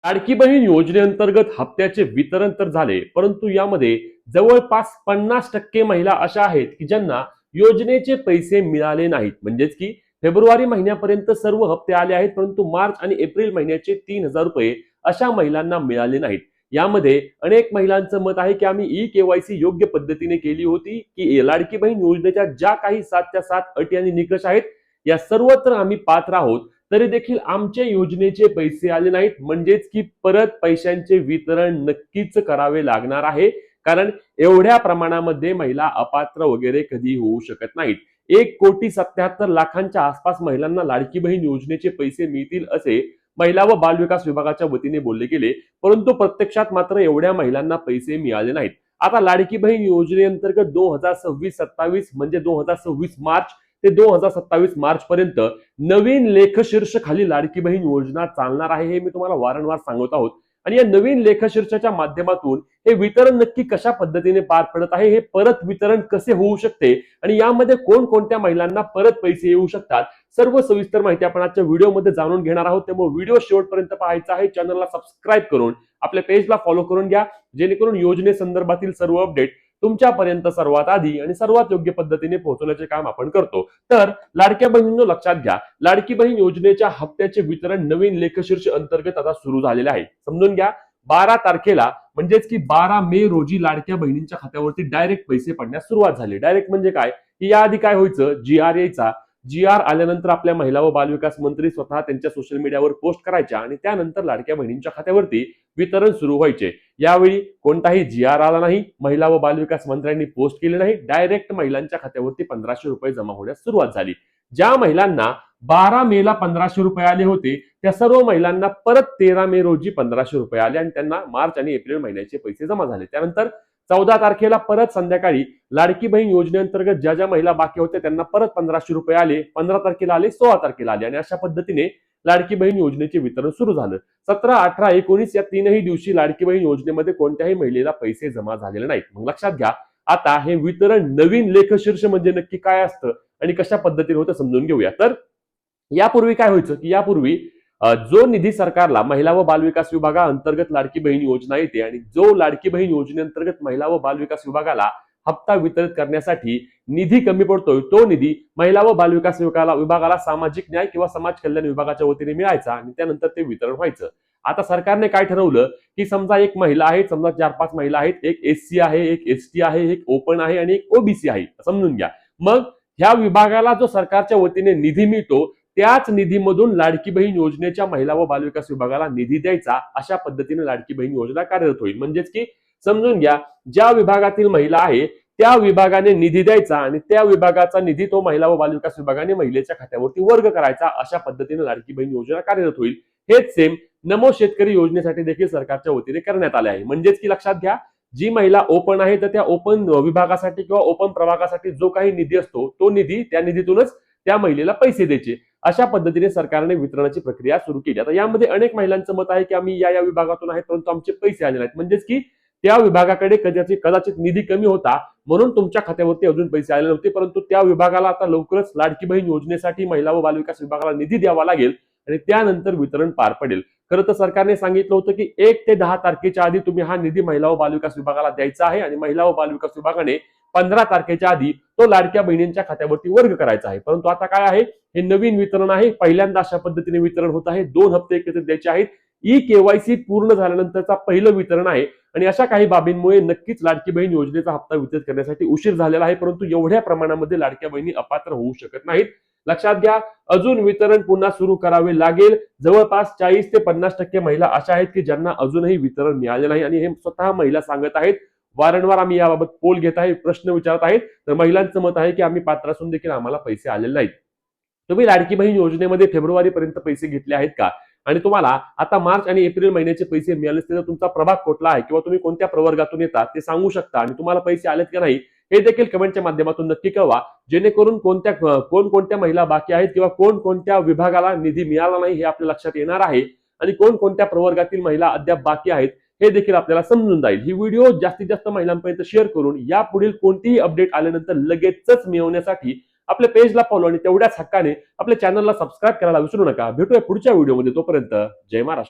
लाडकी बहीण योजनेअंतर्गत हप्त्याचे वितरण तर झाले, परंतु यामध्ये जवळपास 50% महिला अशा आहेत की ज्यांना योजनेचे पैसे मिळाले नाहीत. म्हणजेच की फेब्रुवारी महिन्यापर्यंत सर्व हप्ते आले आहेत, परंतु मार्च आणि एप्रिल महिन्याचे 3,000 रुपये अशा महिलांना मिळाले नाहीत. यामध्ये अनेक महिलांचं मत आहे की आम्ही ई-केवायसी योग्य पद्धतीने केली होती, की लाडकी बहीण योजनेच्या ज्या काही 7च्या 7 अटी आणि निकष आहेत या सर्वत्र आम्ही पात्र आहोत, तरी देखील आमच्या योजनेचे पैसे आले नाहीत. म्हणजेच की परत पैशांचे वितरण नक्कीच करावे लागणार आहे, कारण एवढ्या प्रमाणामध्ये महिला अपात्र वगैरे कधी होऊ शकत नाहीत. 1,77,00,000च्या आसपास महिलांना लाडकी बहीण योजनेचे पैसे मिळतील असे महिला व बालविकास विभागाच्या वतीने बोलले गेले, परंतु प्रत्यक्षात मात्र एवढ्या महिलांना पैसे मिळाले नाहीत. आता लाडकी बहीण योजनेअंतर्गत 2026-27 म्हणजे 2026 मार्च ते 2027 मार्च पर्यंत नवीन लेखशीर्ष खाली लाडकी बहीण योजना चालणार आहे, हे मी तुम्हाला वारंवार सांगत आहोत. आणि या नवीन लेखशीर्षाच्या माध्यमातून हे वितरण नक्की कशा पद्धतीने पार पडत आहे, हे परत वितरण कसे होऊ शकते आणि यामध्ये कोणकोणत्या महिलांना परत पैसे येऊ शकतात, सर्व सविस्तर माहिती आपण आजच्या व्हिडिओमध्ये जाणून घेणार आहोत. त्यामुळे व्हिडिओ शेवटपर्यंत पाहायचा आहे. चॅनलला सबस्क्राईब करून आपल्या पेजला फॉलो करून घ्या, जेणेकरून योजनेसंदर्भातील सर्व अपडेट तुमच्यापर्यंत सर्वात आधी आणि सर्वात योग्य पद्धतीने पोहोचवण्याचे काम आपण करतो. तर लाडक्या बहिणींनो लक्षात घ्या, लाडकी बहीण योजनेच्या हप्त्याचे वितरण नवीन लेखशीर्ष अंतर्गत आता सुरू झालेले आहे. समजून घ्या, 12 तारखेला म्हणजेच की 12 मे रोजी लाडक्या बहिणींच्या खात्यावरती डायरेक्ट पैसे पडण्यास सुरुवात झाली. डायरेक्ट म्हणजे काय, की याआधी काय व्हायचं, GR यायचा. GR आल्यानंतर आपल्या महिला व बालविकास मंत्री स्वतः त्यांच्या सोशल मीडियावर पोस्ट करायच्या आणि त्यानंतर लाडक्या बहिणींच्या खात्यावरती वितरण सुरू व्हायचे. यावेळी कोणताही GR आला नाही, महिला व बालविकास मंत्र्यांनी पोस्ट केले नाही, डायरेक्ट महिलांच्या खात्यावरती 1,500 रुपये जमा होण्यास सुरुवात झाली. ज्या महिलांना 12 मेला 1,500 रुपये आले होते, त्या सर्व महिलांना परत 13 मे रोजी 1,500 रुपये आले आणि त्यांना मार्च आणि एप्रिल महिन्याचे पैसे जमा झाले. त्यानंतर 14 तारखेला परत संध्याकाळी लाडकी बहीण योजनेअंतर्गत ज्या ज्या महिला बाकी होत्या त्यांना परत 1,500 रुपये आले. 15 तारखेला आले, 16 तारखेला आले आणि अशा पद्धतीने लाडकी बहीण योजनेचे वितरण सुरू झालं. 17, 18, 19 या तीनही दिवशी लाडकी बहीण योजनेमध्ये कोणत्याही महिलेला पैसे जमा झालेले नाहीत. मग लक्षात घ्या, आता हे वितरण नवीन लेखशीर्ष म्हणजे नक्की काय असतं आणि कशा पद्धतीने होतं समजून घेऊया. तर यापूर्वी काय व्हायचं, की यापूर्वी जो निधी सरकारला महिला व बालविकास विभागाअंतर्गत लाडकी बहीण योजना येते आणि जो लाडकी बहीण योजनेअंतर्गत महिला व बालविकास विभागाला हप्ता वितरित करण्यासाठी निधी कमी पडतोय, तो निधी महिला व बालविकास विभागाला सामाजिक न्याय किंवा समाज कल्याण विभागाच्या वतीने मिळायचा आणि त्यानंतर ते वितरण व्हायचं. आता सरकारने काय ठरवलं, की समजा एक महिला आहे, समजा 4-5 महिला आहेत, एक SC आहे, एक ST आहे, एक ओपन आहे आणि एक OBC आहे, समजून घ्या. मग ह्या विभागाला जो सरकारच्या वतीने निधी मिळतो, त्याच निधीमधून लाडकी बहीण योजनेच्या महिला व बालविकास विभागाला निधी द्यायचा, अशा पद्धतीने लाडकी बहीण योजना कार्यरत होईल. म्हणजेच की समजून घ्या, ज्या विभागातील महिला आहे त्या विभागाने निधी द्यायचा आणि त्या विभागाचा निधी तो महिला व बालविकास विभागाने महिलेच्या खात्यावरती वर्ग करायचा, अशा पद्धतीने लाडकी बहीण योजना कार्यरत होईल. हेच सेम नमो शेतकरी योजनेसाठी देखील सरकारच्या वतीने करण्यात आले आहे. म्हणजेच की लक्षात घ्या, जी महिला ओपन आहे तर त्या ओपन विभागासाठी किंवा ओपन प्रभागासाठी जो काही निधी असतो, तो निधी त्या निधीतूनच त्या महिलेला पैसे द्यायचे. अशा पद्धतीने सरकारने वितरणाची प्रक्रिया सुरू केली. आता यामध्ये अनेक महिलांचं मत आहे की आम्ही या विभागातून आहेत, परंतु आमचे पैसे आले नाहीत. म्हणजेच की त्या विभागाकडे कदाचित निधी कमी होता, म्हणून तुमच्या खात्यावरती अजून पैसे आले नव्हते, परंतु त्या विभागाला आता लवकरच लाडकी बहीण योजनेसाठी महिला व बालविकास विभागाला निधी द्यावा लागेल आणि त्यानंतर वितरण पार पडेल. खरं तर सरकारने सांगितलं होतं की 1 ते 10 तारखेच्या आधी तुम्ही हा निधी महिला व बालविकास विभागाला द्यायचा आहे आणि महिला व बालविकास विभागाने 15 तारखेच्या आधी तो लाडक्या बहिणींच्या खात्यावरती वर्ग करायचा आहे. परंतु आता काय आहे, हे नवीन वितरण आहे, पहिल्यांदा अशा पद्धतीने वितरण होत आहे. 2 हप्ते एकत्रित द्यायचे आहेत. ई-केवायसी पूर्ण झाल्यानंतरचा पहिलं वितरण आहे आणि अशा काही बाबींमुळे नक्कीच लाडकी बहीण योजनेचा हप्ता वितरित करण्यासाठी उशीर झालेला आहे, परंतु एवढ्या प्रमाणामध्ये लाडक्या बहिणी अपात्र होऊ शकत नाहीत. लक्षात घ्या, अजून वितरण पुन्हा सुरू करावे लागेल. जवळपास 40 ते 50% महिला अशा आहेत की ज्यांना अजूनही वितरण मिळाले नाही आणि हे स्वतः महिला सांगत आहेत. वारंवार आम्ही याबाबत पोल घेत आहे, प्रश्न विचारत आहेत, तर महिलांचं मत आहे की आम्ही पात्र असून देखील आम्हाला पैसे आलेले नाहीत. तुम्ही लाडकी बहीण योजनेमध्ये फेब्रुवारी पर्यंत पैसे घेतले आहेत का आणि तुम्हाला आता मार्च आणि एप्रिल महिन्याचे पैसे मिळाले असतील तर तुमचा प्रभाग कुठला आहे किंवा तुम्ही कोणत्या प्रवर्गातून येतात ते सांगू शकता आणि तुम्हाला पैसे आलेत का नाही हे देखील कमेंटच्या माध्यमातून नक्की कळवा, जेणेकरून कोणकोणत्या महिला बाकी आहेत किंवा कोणकोणत्या विभागाला निधी मिळाला नाही हे आपल्या लक्षात येणार आहे आणि कोणकोणत्या प्रवर्गातील महिला अद्याप बाकी आहेत हे देखील आपल्याला समजून जाईल. ही व्हिडिओ जास्तीत जास्त महिलांपर्यंत शेअर करून यापुढील कोणतीही अपडेट आल्यानंतर लगेचच मिळवण्यासाठी आपल्या पेजला फॉलो आणि तेवढ्याच हक्काने आपल्या चॅनलला सबस्क्राईब करायला विसरू नका. भेटूया पुढच्या व्हिडिओमध्ये. तोपर्यंत जय महाराष्ट्र.